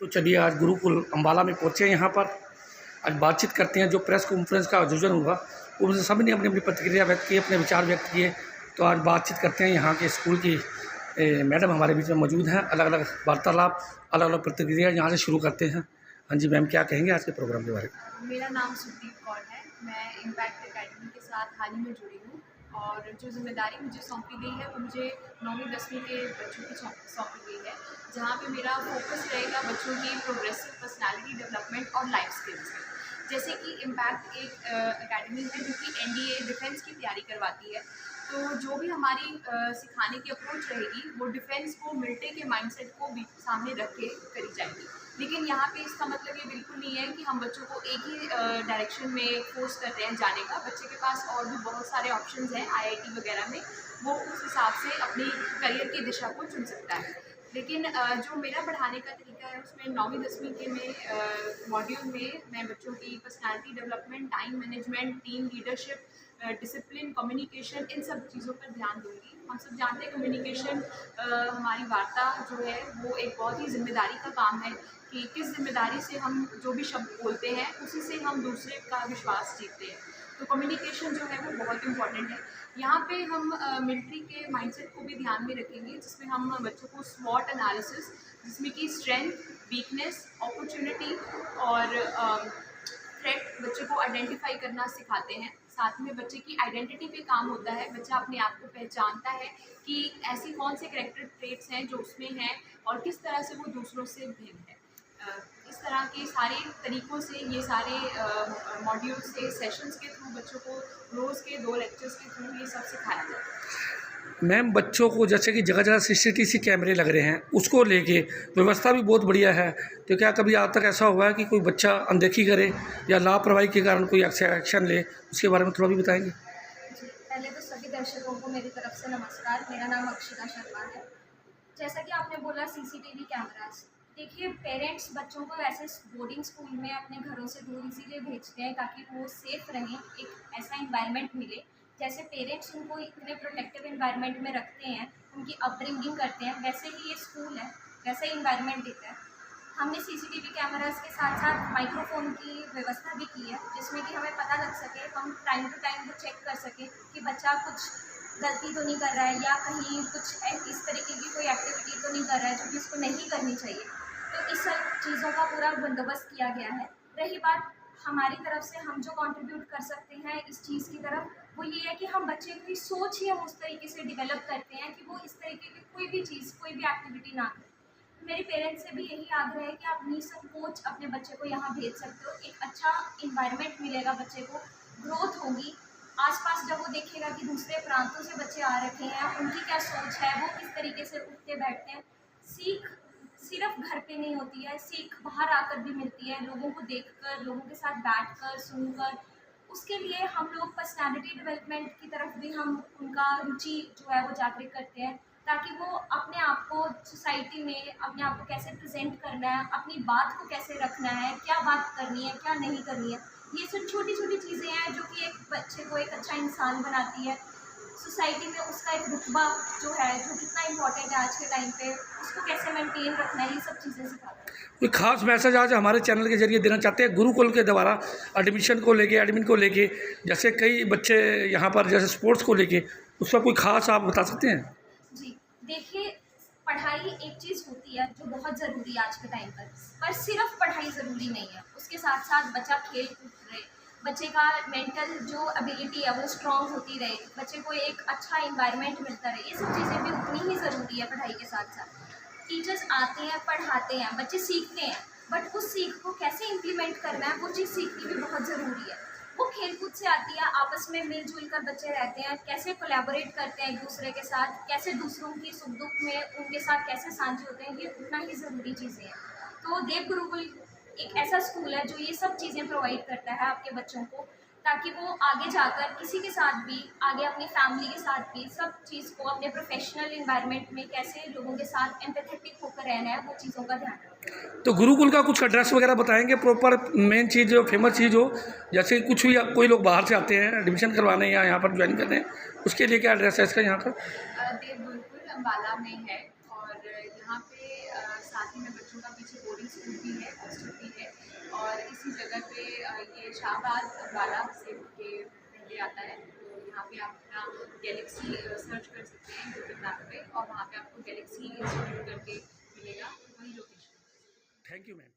तो चलिए आज गुरुकुल अम्बाला में पहुँचे हैं। यहाँ पर आज बातचीत करते हैं। जो प्रेस कॉन्फ्रेंस का आयोजन हुआ उसमें सभी ने अपनी अपनी प्रतिक्रिया व्यक्त की, अपने विचार व्यक्त किए। तो आज बातचीत करते हैं। यहाँ के स्कूल की मैडम हमारे बीच में मौजूद हैं। अलग अलग वार्तालाप, अलग अलग प्रतिक्रिया यहाँ से शुरू करते हैं। हाँ जी मैम, क्या कहेंगे आज के प्रोग्राम के बारे में? मेरा नाम सुदीप कौर है। मैं इम्पैक्ट एकेडमी के साथ हाल ही में जुड़ी हूँ और जो जिम्मेदारी मुझे सौंपी गई है वो मुझे 9वीं 10वीं के बच्चों की सौंपी गई है, जहाँ पे मेरा फोकस रहेगा बच्चों की प्रोग्रेसिव पर्सनालिटी डेवलपमेंट और लाइफ स्किल्स में। जैसे कि इम्पैक्ट एक एकेडमी है जो कि एनडीए डिफेंस की तैयारी करवाती है, तो जो भी हमारी सिखाने की अप्रोच रहेगी वो डिफेंस को, मिलिट्री के माइंडसेट को भी सामने रख के करी जाएगी। लेकिन यहाँ पे इसका मतलब ये बिल्कुल नहीं है कि हम बच्चों को एक ही डायरेक्शन में फोर्स कर रहे हैं जाने का। बच्चे के पास और भी बहुत सारे ऑप्शंस हैं आईआईटी वगैरह में, वो उस हिसाब से अपनी करियर की दिशा को चुन सकता है। लेकिन जो मेरा पढ़ाने का तरीका है उसमें 9वीं 10वीं के में मॉड्यूल में मैं बच्चों की personality development, time management, team leadership, discipline, communication, इन सब चीज़ों पर ध्यान दूंगी। हम सब जानते हैं कम्युनिकेशन, हमारी वार्ता जो है वो एक बहुत ही जिम्मेदारी का काम है कि किस जिम्मेदारी से हम जो भी शब्द बोलते हैं उसी से हम दूसरे का विश्वास जीतते हैं। तो कम्युनिकेशन जो है वो बहुत इंपॉर्टेंट है। यहाँ पे हम मिलिट्री के माइंडसेट को भी ध्यान में रखेंगे, जिसमें हम बच्चों को स्वॉट एनालिसिस, जिसमें कि स्ट्रेंथ, वीकनेस, अपॉर्चुनिटी और थ्रेट बच्चे को आइडेंटिफाई करना सिखाते हैं। साथ में बच्चे की आइडेंटिटी पे काम होता है। बच्चा अपने आप को पहचानता है कि ऐसी कौन से कैरेक्टर ट्रेट्स हैं जो उसमें हैं और किस तरह से वो दूसरों से भिन्न है। इस तरह के सारे तरीक़ों से, ये सारे मॉड्यूल से, सेशंस के थ्रू बच्चों को रोज़ के 2 लेक्चर्स के थ्रू ये सब सिखाया जाता है। मैम, बच्चों को जैसे कि जगह जगह सीसीटीवी कैमरे लग रहे हैं, उसको लेके व्यवस्था भी बहुत बढ़िया है। तो क्या कभी आज तक ऐसा हुआ है कि कोई बच्चा अनदेखी करे या लापरवाही के कारण कोई एक्शन ले? उसके बारे में थोड़ा भी बताएंगे। जी, पहले तो सभी दर्शकों को मेरी तरफ से नमस्कार। मेरा नाम अक्षिता शर्मा है। जैसा कि आपने बोला सीसीटीवी कैमरास, देखिए पेरेंट्स बच्चों को ऐसे बोर्डिंग स्कूल में अपने घरों से दूर इसीलिए भेजते हैं ताकि वो सेफ़ रहें, एक ऐसा इन्वायरमेंट मिले। जैसे पेरेंट्स उनको इतने प्रोटेक्टिव इन्वायरमेंट में रखते हैं, उनकी अपब्रिंगिंग करते हैं, वैसे ही ये स्कूल है, वैसा ही इन्वायरमेंट देता है। हमने सीसीटीवी कैमरास के साथ साथ माइक्रोफोन की व्यवस्था भी की है, जिसमें कि हमें पता लग सके, हम टाइम टू टाइम वो चेक कर सकें कि बच्चा कुछ गलती तो नहीं कर रहा है या कहीं कुछ इस तरीके की कोई एक्टिविटी तो नहीं कर रहा है जो कि उसको नहीं करनी चाहिए। तो इस सब चीज़ों का पूरा बंदोबस्त किया गया है। रही बात हमारी तरफ से, हम जो कंट्रीब्यूट कर सकते हैं इस चीज़ की तरफ, वो ये है कि हम बच्चे की सोच ही हम उस तरीके से डेवलप करते हैं कि वो इस तरीके की कोई भी चीज़, कोई भी एक्टिविटी ना करें। मेरे पेरेंट्स से भी यही आग्रह है कि आप निसंकोच अपने बच्चे को यहाँ भेज सकते हो। एक अच्छा इन्वायरमेंट मिलेगा बच्चे को, ग्रोथ होगी। आसपास जब वो देखेगा कि दूसरे प्रांतों से बच्चे आ रखे हैं, उनकी क्या सोच है, वो किस तरीके से उठते बैठते हैं, सीख सिर्फ घर पे नहीं होती है, सीख बाहर आकर भी मिलती है, लोगों को देखकर, लोगों के साथ बैठकर, सुनकर। उसके लिए हम लोग पर्सनैलिटी डेवलपमेंट की तरफ भी हम उनका रुचि जो है वो जागृत करते हैं, ताकि वो अपने आप को सोसाइटी में अपने आप को कैसे प्रेजेंट करना है, अपनी बात को कैसे रखना है, क्या बात करनी है, क्या नहीं करनी है। ये सब छोटी छोटी चीज़ें हैं जो कि एक बच्चे को एक अच्छा इंसान बनाती है। सोसाइटी में उसका एक रुतबा जो है, जो कितना इम्पोर्टेंट है आज के टाइम पे, उसको कैसे मेंटेन रखना है, ये सब चीज़ें सिखाता है। कोई खास मैसेज आज हमारे चैनल के जरिए देना चाहते हैं गुरुकुल के द्वारा एडमिशन को लेके, एडमिन को लेके? जैसे कई बच्चे यहाँ पर जैसे स्पोर्ट्स को लेके, उसका कोई खास आप बता सकते हैं? जी, देखिए पढ़ाई एक चीज़ होती है जो बहुत ज़रूरी है आज के टाइम पर सिर्फ पढ़ाई ज़रूरी नहीं है। उसके साथ साथ बच्चा खेल कूद रहे, बच्चे का मेंटल जो एबिलिटी है वो स्ट्रॉन्ग होती रहे, बच्चे को एक अच्छा इन्वायरमेंट मिलता रहे, ये सब चीज़ें भी उतनी ही ज़रूरी है पढ़ाई के साथ साथ। टीचर्स आते हैं, पढ़ाते हैं, बच्चे सीखते हैं, बट उस सीख को कैसे इम्प्लीमेंट करना है वो चीज़ सीखनी भी बहुत ज़रूरी है। वो खेल कूद से आती है, आपस में मिलजुल कर बच्चे रहते हैं, कैसे कोलैबोरेट करते हैं एक दूसरे के साथ, कैसे दूसरों की सुख दुख में उनके साथ कैसे साझे होते हैं, ये उतना ही ज़रूरी चीज़ें हैं। तो देव गुरुकुल एक ऐसा स्कूल है जो ये सब चीज़ें प्रोवाइड करता है आपके बच्चों को, ताकि वो आगे जाकर किसी के साथ भी, आगे अपनी फैमिली के साथ भी सब चीज़ को, अपने प्रोफेशनल इन्वायरमेंट में कैसे लोगों के साथ एम्पैथेटिक होकर रहना है, वो चीज़ों का ध्यान रखें। तो गुरुकुल का कुछ एड्रेस वगैरह बताएंगे, प्रॉपर मेन चीज़ जो फेमस चीज़ हो, जैसे कुछ भी कोई लोग बाहर से आते हैं एडमिशन करवाने या यहाँ पर ज्वाइन करने, उसके लिए क्या एड्रेस है इसका यहाँ का? देव गुरुकुल अम्बाला में है और यहाँ पे साथ ही में बच्चों का पीछे बोर्डिंग बोर्डिंग स्कूल भी है, हॉस्टल भी है और इसी जगह पे ये शाहबाद वाला से के पहले आता है। तो यहाँ पे आप अपना गैलेक्सी सर्च कर सकते हैं गूगल मैप पे और वहाँ पे आपको गैलेक्सी इंस्टीट्यूट करके मिलेगा, वही लोकेशन। Thank you ma'am.